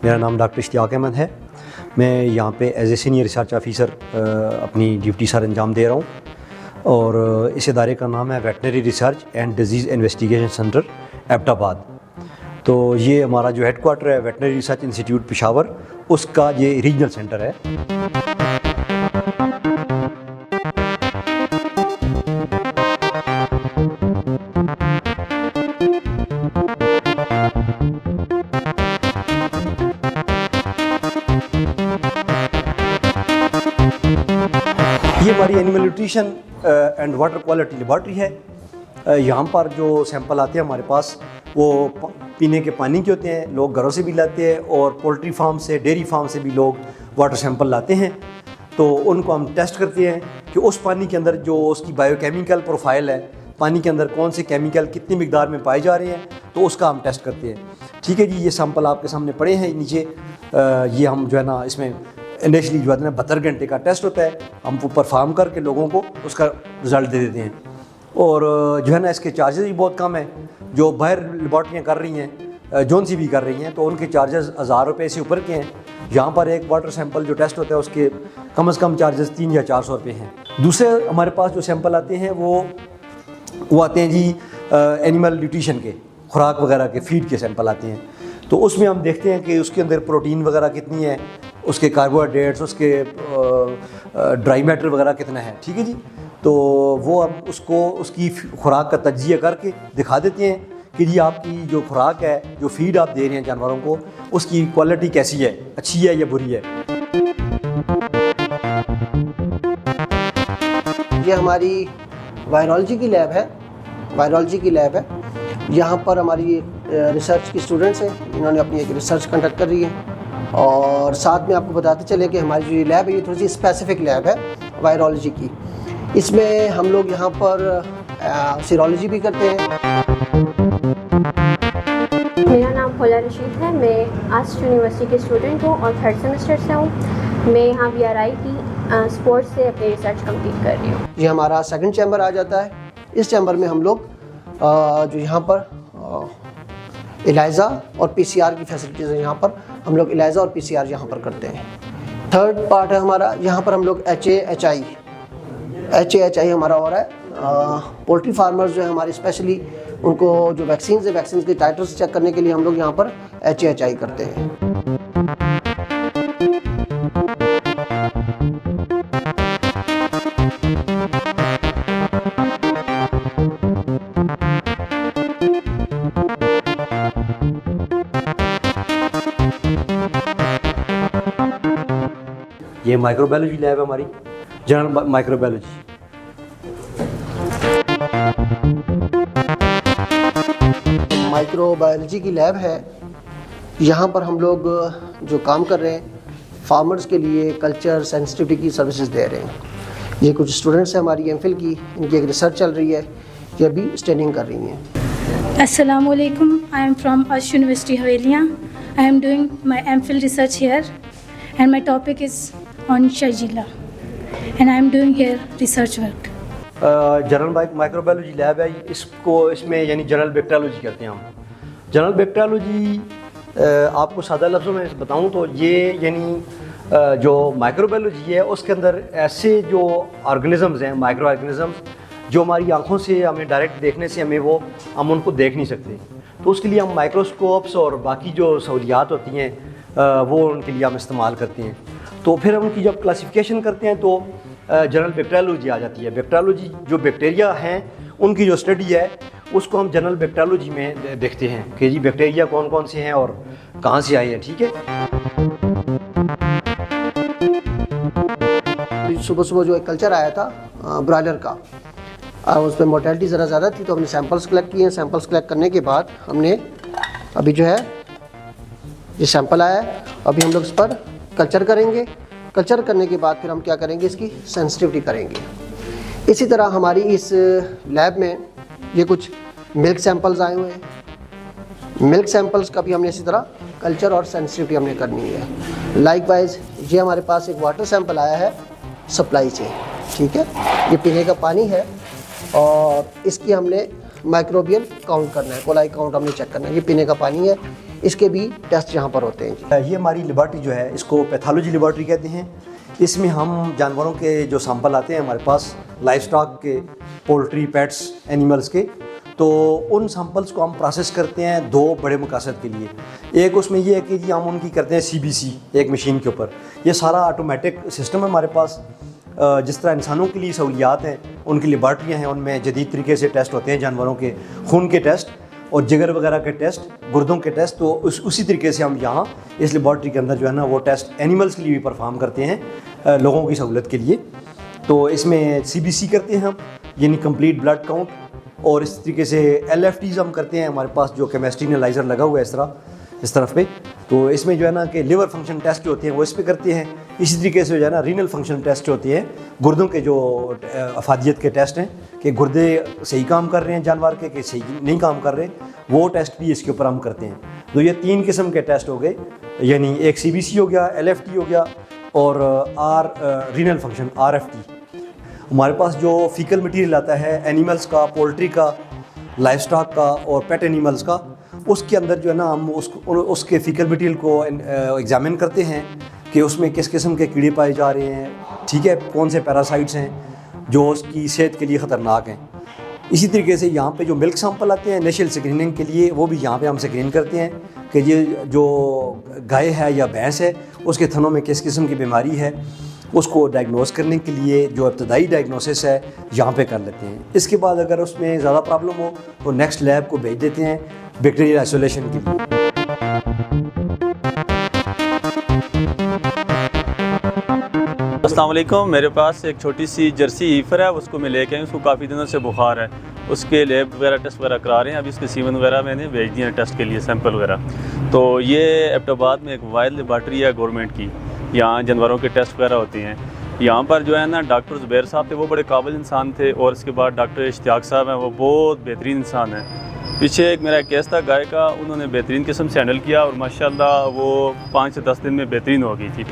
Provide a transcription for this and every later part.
मेरा नाम डॉक्टर इश्तियाक अहमद है। मैं यहाँ पे as a senior research officer अपनी ड्यूटी सर अंजाम दे रहा हूँ और इस इदारे का नाम है veterinary research and disease investigation centre Abbottabad. तो ये हमारा जो हेड क्वार्टर है वेटनरी रिसर्च इंस्टीट्यूट पेशावर, उसका ये रीजनल सेंटर है। ये हमारी animal nutrition and water quality laboratory है। यहाँ पर जो सैंपल आते हैं हमारे पास वो पीने के पानी के होते हैं, लोग घरों से भी लाते हैं और पोल्ट्री फार्म से, डेयरी फार्म से भी लोग वाटर सैंपल लाते हैं। तो उनको हम टेस्ट करते हैं कि उस पानी के अंदर जो उसकी बायोकेमिकल प्रोफाइल है, पानी के अंदर कौन से केमिकल कितनी मिकदार में पाए जा रहे हैं, तो उसका हम टेस्ट करते हैं। ठीक है जी, ये सैंपल आपके सामने पड़े हैं नीचे। ये हम जो है ना इसमें इनिशियली जो है ना 72 घंटे का टेस्ट होता है, हम वो परफॉर्म करके लोगों को उसका रिज़ल्ट दे देते हैं। और जो है ना इसके चार्जेस भी बहुत कम है। जो बाहर लेबॉर्ट्रियाँ कर रही हैं, जौन सी भी कर रही हैं, तो उनके चार्जेस 1000 रुपये से ऊपर के हैं। यहाँ पर एक वाटर सैंपल जो टेस्ट होता है उसके कम से कम चार्जेस 300 या 400 रुपये हैं। दूसरे हमारे पास जो सैंपल आते हैं वो आते हैं जी एनिमल न्यूट्रिशन के, खुराक वगैरह के, फीड के सैंपल आते हैं। तो उसमें हम देखते हैं कि उसके अंदर प्रोटीन वगैरह कितनी है, उसके कार्बोहाइड्रेट्स, उसके ड्राई मैटर वगैरह कितना है। ठीक है जी, तो वो हम उसको उसकी खुराक का तज्जिया करके दिखा देते हैं कि जी आपकी जो खुराक है, जो फीड आप दे रहे हैं जानवरों को, उसकी क्वालिटी कैसी है, अच्छी है या बुरी है। ये हमारी वायरोलॉजी की लैब है। यहाँ पर हमारी रिसर्च की स्टूडेंट्स हैं, इन्होंने अपनी एक रिसर्च कंडक्ट कर रही है। और साथ में आपको बताते चले कि हमारी जो लैब है ये थोड़ी सी स्पेसिफिक लैब है वायरोलॉजी की। इसमें हम लोग यहाँ पर सीरोलॉजी भी करते हैं। मेरा नाम फौला रशीद है। मैं आस्ट यूनिवर्सिटी के स्टूडेंट हूँ और 3rd सेमेस्टर से हूँ। मैं यहाँ VRI की स्पोर्ट्स से अपनी रिसर्च कंप्लीट कर रही हूँ। ये हमारा सेकंड चैम्बर आ जाता है। इस चैम्बर में हम लोग जो यहाँ पर इलाइज़ा और PCR की फैसिलिटीज़ है, यहाँ पर हम लोग इलाइज़ा और PCR यहाँ पर करते हैं। थर्ड पार्ट है हमारा, यहाँ पर हम लोग HAHI हमारा हो रहा है। पोल्ट्री फार्मर्स जो है हमारे स्पेशली उनको जो वैक्सीन के टाइटर्स चेक करने के लिए हम लोग यहाँ पर HAHI करते हैं। ये माइक्रोबायोलॉजी लैब है हमारी, जनरल माइक्रोबायोलॉजी। माइक्रोबायोलॉजी की लैब है। यहाँ पर हम लोग जो काम कर रहे हैं, फार्मर्स के लिए कल्चर सेंसिटिविटी की सर्विसेज दे रहे हैं। ये कुछ स्टूडेंट्स हैं हमारी MPhil की, इनकी एक रिसर्च चल रही है, ये अभी स्टडिंग कर रही हैं। Assalamu alaikum. I am from Ash University Haveliya. I am doing my MPhil research here, and my topic is on Shigella, and I am doing here research work. General microbiology lab है। इसमें यानी general bacteriology करते हैं हम। General bacteriology आपको सादा लफ्ज़ों में बताऊं तो ये यानी जो माइक्रोबायोलॉजी है उसके अंदर ऐसे जो ऑर्गेनिज़म्स हैं, माइक्रो ऑर्गेनिज़म्स, जो हमारी आँखों से हमें डायरेक्ट देखने से हम उनको देख नहीं सकते। तो उसके लिए हम माइक्रोस्कोप्स और बाकी जो सहूलियात होती हैं वो उनके लिए हम इस्तेमाल करते हैं। तो फिर हम उनकी जब क्लासिफिकेशन करते हैं तो जनरल बैक्टीरियोलॉजी आ जाती है। बैक्टीरियोलॉजी जो बैक्टीरिया हैं उनकी जो स्टडी है उसको हम जनरल बैक्टीरियोलॉजी में देखते हैं कि जी बैक्टीरिया कौन कौन से हैं और कहाँ से आए हैं। ठीक है, सुबह जो एक कल्चर आया था ब्रॉयलर का, उस पर मोर्टेलिटी ज़रा ज़्यादा थी, तो हमने सैंपल्स कलेक्ट किए हैं। सैंपल्स कलेक्ट करने के बाद हमने अभी जो है ये सैंपल आया है, अभी हम लोग इस पर कल्चर करेंगे। कल्चर करने के बाद फिर हम क्या करेंगे, इसकी सेंसिटिविटी करेंगे। इसी तरह हमारी इस लैब में ये कुछ मिल्क सैंपल्स आए हुए हैं। मिल्क सैंपल्स का भी हमने इसी तरह कल्चर और सेंसिटिविटी हमने करनी है। लाइकवाइज ये हमारे पास एक वाटर सैंपल आया है सप्लाई से, ठीक है, ये पीने का पानी है और इसकी हमने माइक्रोबियल काउंट करना है, कोलाई काउंट हमने चेक करना है। ये पीने का पानी है, इसके भी टेस्ट यहाँ पर होते हैं। ये हमारी लेबॉर्ट्री जो है इसको पैथोलॉजी लेबॉर्ट्री कहते हैं। इसमें हम जानवरों के जो सैंपल आते हैं हमारे पास, लाइव स्टॉक के, पोल्ट्री, पेट्स, एनिमल्स के, तो उन सैंपल्स को हम प्रोसेस करते हैं दो बड़े मकसद के लिए। एक उसमें ये है कि जी हम उनकी करते हैं CBC एक मशीन के ऊपर। ये सारा ऑटोमेटिक सिस्टम है हमारे पास। जिस तरह इंसानों के लिए सहूलियात हैं, उनकी लेबॉर्ट्रियाँ हैं, उनमें जदीद तरीके से टेस्ट होते हैं, जानवरों के खून के टेस्ट और जिगर वगैरह के टेस्ट, गुर्दों के टेस्ट। तो उसी तरीके से हम यहाँ इस लेबॉर्ट्री के अंदर जो है ना वो टेस्ट एनिमल्स के लिए भी परफॉर्म करते हैं, लोगों की सहूलत के लिए। तो इसमें CBC करते हैं हम, यानी कंप्लीट ब्लड काउंट, और इस तरीके से LFTs हम करते हैं। हमारे पास जो केमिस्ट्री एनालाइज़र लगा हुआ है इस तरफ पे, तो इसमें जो है ना कि लिवर फंक्शन टेस्ट जो होते हैं वो इस पे करते हैं। इसी तरीके से जो है ना रीनल फंक्शन टेस्ट होते हैं, गुर्दों के जो अफादियत के टेस्ट हैं कि गुर्दे सही काम कर रहे हैं जानवर के कि सही नहीं काम कर रहे, वो टेस्ट भी इसके ऊपर हम करते हैं। तो ये 3 किस्म के टेस्ट हो गए, यानी एक CBC हो गया, LFT हो गया और रीनल फंक्शन RFT। हमारे पास जो फीकल मटीरियल आता है एनिमल्स का, पोल्ट्री का, लाइव स्टॉक का और पेट एनिमल्स का, उसके अंदर जो है ना हम उसके फीकल मटीरियल को एग्जामिन करते हैं कि उसमें किस किस्म के कीड़े पाए जा रहे हैं, ठीक है, कौन से पैरासाइट्स हैं जो उसकी सेहत के लिए ख़तरनाक हैं। इसी तरीके से यहाँ पे जो मिल्क सैंपल आते हैं इनिशियल स्क्रीनिंग के लिए, वो भी यहाँ पे हम स्क्रीन करते हैं कि ये जो गाय है या भैंस है उसके थनों में किस किस्म की बीमारी है, उसको डायग्नोस करने के लिए जो इब्तदाई डायग्नोसिस है यहाँ पे कर लेते हैं। इसके बाद अगर उसमें ज़्यादा प्रॉब्लम हो तो नेक्स्ट लैब को भेज देते हैं बैक्टीरियल आइसोलेशन के लिए। अस्सलाम वालेकुम, मेरे पास एक छोटी सी जर्सी ईफर है, उसको मैं लेके आई, उसको काफ़ी दिनों से बुखार है, उसके लैब वगैरह टेस्ट वगैरह करा रहे हैं। अभी इसके सीमन वगैरह मैंने भेज दिए हैं टेस्ट के लिए, सैंपल वगैरह। तो ये एबटाबाद में एक वाइल्ड लेबॉर्ट्री है गवर्नमेंट की, यहाँ जानवरों के टेस्ट वगैरह होते हैं। यहाँ पर जो है ना डॉक्टर ज़ुबैर साहब थे, वो बड़े काबिल इंसान थे, और इसके बाद डॉक्टर इश्तियाक साहब हैं, वो बहुत बेहतरीन इंसान हैं। पीछे एक मेरा केस था गाय का, उन्होंने बेहतरीन किस्म से हैंडल किया और माशाल्लाह वो 5 से 10 दिन में बेहतरीन हो गई थी,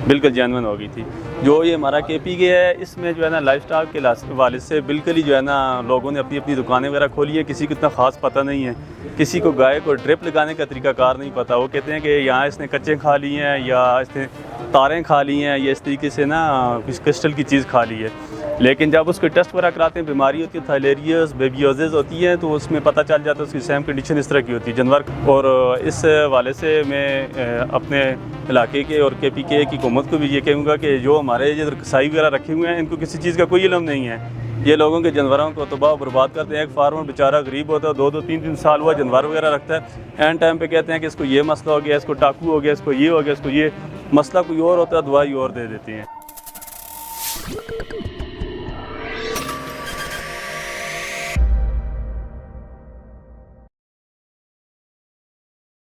बिल्कुल जेन्युइन हो गई थी। जो ये हमारा KPK है, इसमें जो है ना लाइफ स्टॉक के हवाले से बिल्कुल ही जो है ना लोगों ने अपनी अपनी दुकानें वगैरह खोली है, किसी को इतना ख़ास पता नहीं है, किसी को गाय को ड्रिप लगाने का तरीकाकार नहीं पता। वो कहते हैं कि यहाँ इसने कच्चे खा लिए हैं या इसने तारें खा ली हैं या इस तरीके से ना कुछ क्रिस्टल की चीज़ खा ली है। लेकिन जब उसके टेस्ट वगैरह कराते हैं, बीमारी होती है थायलेरियस, बेबियोसिस होती है, तो उसमें पता चल जाता है उसकी सेम कंडीशन इस तरह की होती है जानवर। और इस हवाले से मैं अपने इलाके के और KPK की हुकूमत को भी ये कहूँगा कि जो हमारे जो कसाई वगैरह रखे हुए हैं, इनको किसी चीज़ का कोई इल्म नहीं है, ये लोगों के जानवरों को तबाह बर्बाद करते हैं। एक फार्मर बेचारा गरीब होता है, 2-2, 3-3 साल हुआ जानवर वगैरह रखता है, एंड टाइम पे कहते हैं कि इसको ये मसला हो गया, इसको टाकू हो गया, इसको ये हो गया, इसको ये मसला कोई और होता है, दवाई और दे देते हैं।